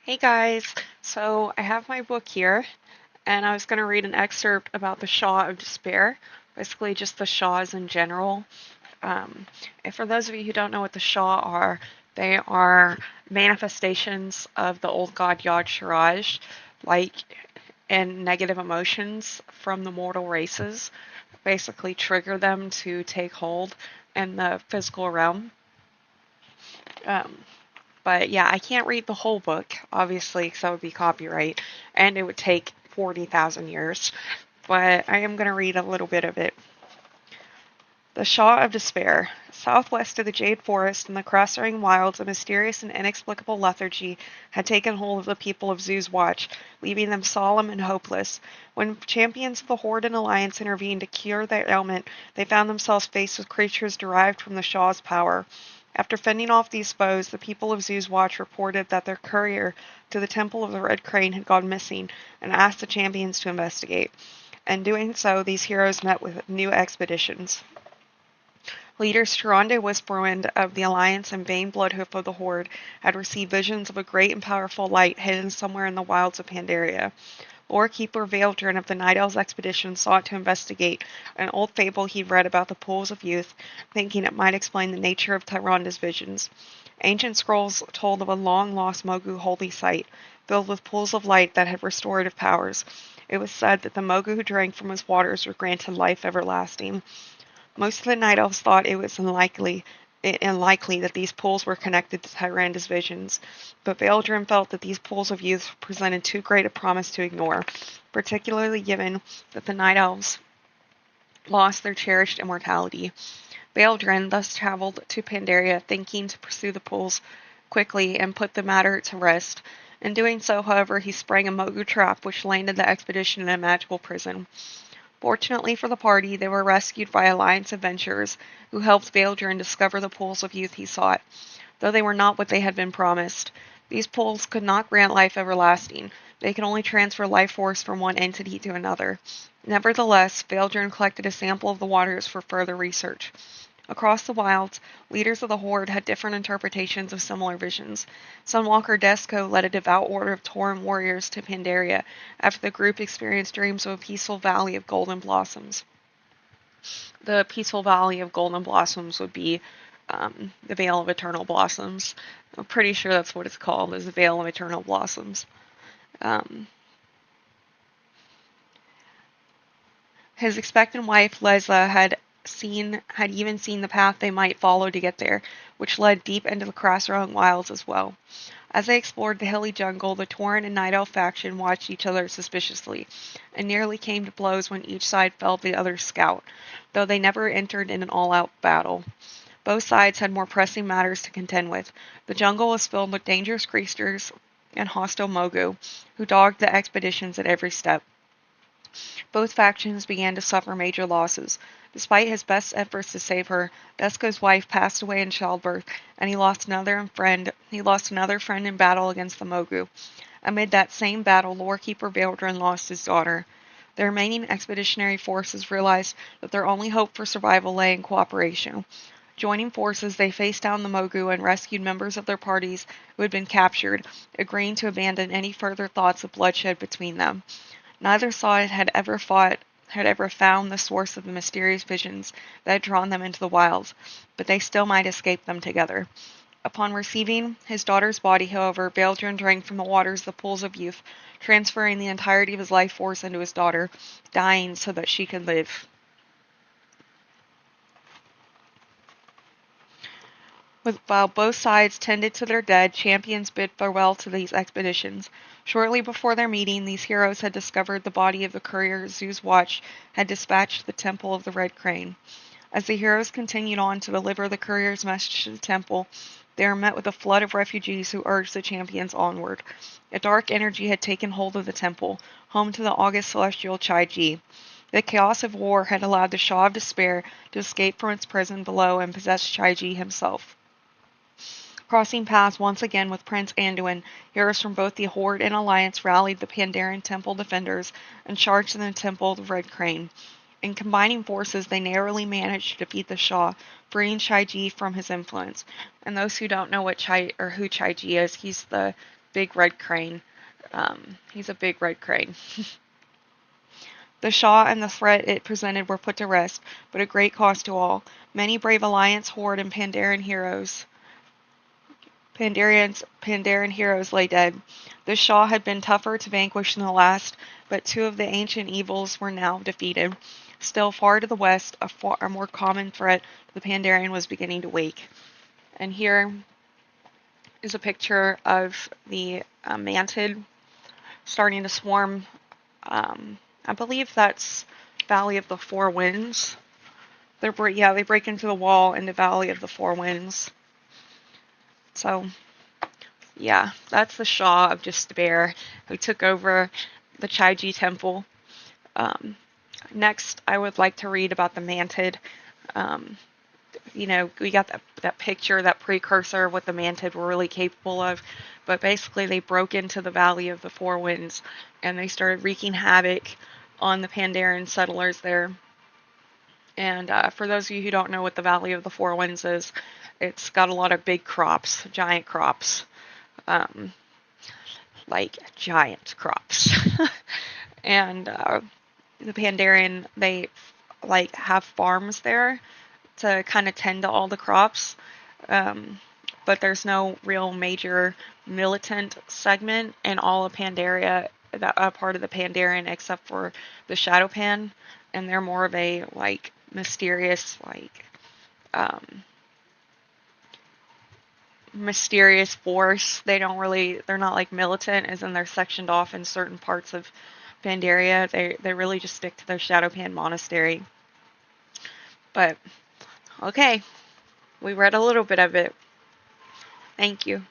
Hey guys, so I have my book here, and I was going to read an excerpt about the Shaw of Despair, basically just the Shaws in general. And for those of you who don't know what the Shaw are, they are manifestations of the old god Yod Shiraj, like and negative emotions from the mortal races, basically trigger them to take hold in the physical realm. Um, But yeah, I can't read the whole book, obviously, because that would be copyright, and it would take 40,000 years. But I am going to read a little bit of it. The Shaw of Despair. Southwest of the Jade Forest in the cross-ring wilds, a mysterious and inexplicable lethargy had taken hold of the people of Zoo's watch, leaving them solemn and hopeless. When champions of the Horde and Alliance intervened to cure their ailment, they found themselves faced with creatures derived from the Shaw's power. After fending off these foes, the people of Zoo's watch reported that their courier to the Temple of the Red Crane had gone missing and asked the champions to investigate. In doing so, these heroes met with new expeditions. Leaders Tyrande Whisperwind of the Alliance and Bane Bloodhoof of the Horde had received visions of a great and powerful light hidden somewhere in the wilds of Pandaria. Lorekeeper Veildren of the Night Elves expedition sought to investigate an old fable he'd read about the pools of youth, thinking it might explain the nature of Tyranda's visions. Ancient scrolls told of a long-lost Mogu holy site, filled with pools of light that had restorative powers. It was said that the Mogu who drank from its waters were granted life everlasting. Most of the Night Elves thought it was unlikely that these pools were connected to Tyranda's visions, but Veildren felt that these pools of youth presented too great a promise to ignore, particularly given that the Night Elves lost their cherished immortality. Veildren thus traveled to Pandaria, thinking to pursue the pools quickly and put the matter to rest. In doing so, however, he sprang a Mogu trap which landed the expedition in a magical prison. Fortunately for the party, they were rescued by Alliance adventurers who helped Veildren discover the pools of youth he sought, though they were not what they had been promised. These pools could not grant life everlasting. They could only transfer life force from one entity to another. Nevertheless, Veildren collected a sample of the waters for further research. Across the wilds, leaders of the Horde had different interpretations of similar visions. Sunwalker Desco led a devout order of Tauren warriors to Pandaria after the group experienced dreams of a peaceful valley of golden blossoms. The peaceful valley of golden blossoms would be the Vale of Eternal Blossoms. I'm pretty sure that's what it's called, is the Vale of Eternal Blossoms. Um, his expectant wife, Lesla, had even seen the path they might follow to get there, which led deep into the cross-rung wilds as well. As they explored the hilly jungle, the Tauren and Night Elf faction watched each other suspiciously, and nearly came to blows when each side felled the other's scout, though they never entered in an all-out battle. Both sides had more pressing matters to contend with. The jungle was filled with dangerous creatures and hostile Mogu, who dogged the expeditions at every step. Both factions began to suffer major losses. Despite his best efforts to save her, Desco's wife passed away in childbirth, and he lost another friend in battle against the Mogu. Amid that same battle, Lorekeeper Veildren lost his daughter. The remaining expeditionary forces realized that their only hope for survival lay in cooperation. Joining forces, they faced down the Mogu and rescued members of their parties who had been captured, agreeing to abandon any further thoughts of bloodshed between them. Neither side had ever found the source of the mysterious visions that had drawn them into the wilds, but they still might escape them together. Upon receiving his daughter's body, however, Veildren drank from the waters of the pools of youth, transferring the entirety of his life force into his daughter, dying so that she could live. While both sides tended to their dead, champions bid farewell to these expeditions. Shortly before their meeting, these heroes had discovered the body of the courier Zoo's watch had dispatched to the Temple of the Red Crane. As the heroes continued on to deliver the courier's message to the temple, they were met with a flood of refugees who urged the champions onward. A dark energy had taken hold of the temple, home to the august celestial Chai-Ji. The chaos of war had allowed the Shaw of Despair to escape from its prison below and possess Chai-Ji himself. Crossing paths once again with Prince Anduin, heroes from both the Horde and Alliance rallied the Pandaren temple defenders and charged in the Temple of the Red Crane. In combining forces, they narrowly managed to defeat the Shah, freeing Chai-Ji from his influence. And those who don't know who Chai-Ji is, he's the big red crane. He's a big red crane. The Shah and the threat it presented were put to rest, but at great cost to all. Many brave Alliance, Horde, and Pandaren heroes lay dead. The Shah had been tougher to vanquish than the last, but two of the ancient evils were now defeated. Still far to the west, a more common threat to the Pandaren was beginning to wake. And here is a picture of the Mantid starting to swarm. I believe that's Valley of the Four Winds. They break into the wall in the Valley of the Four Winds. So, yeah, that's the Shah of Despair who took over the Chaiji Temple. Next, I would like to read about the Mantid. We got that picture, that precursor of what the Mantid were really capable of. But basically, they broke into the Valley of the Four Winds, and they started wreaking havoc on the Pandaren settlers there. And for those of you who don't know what the Valley of the Four Winds is, it's got a lot of big crops, giant crops. Like giant crops. And the Pandaren, they have farms there to kind of tend to all the crops. But there's no real major militant segment in all of Pandaria, that part of the Pandaren, except for the Shadowpan, and they're more of a mysterious mysterious force. They're not militant, as in they're sectioned off in certain parts of Pandaria. They really just stick to their Shadowpan monastery. But okay, we read a little bit of it. Thank you.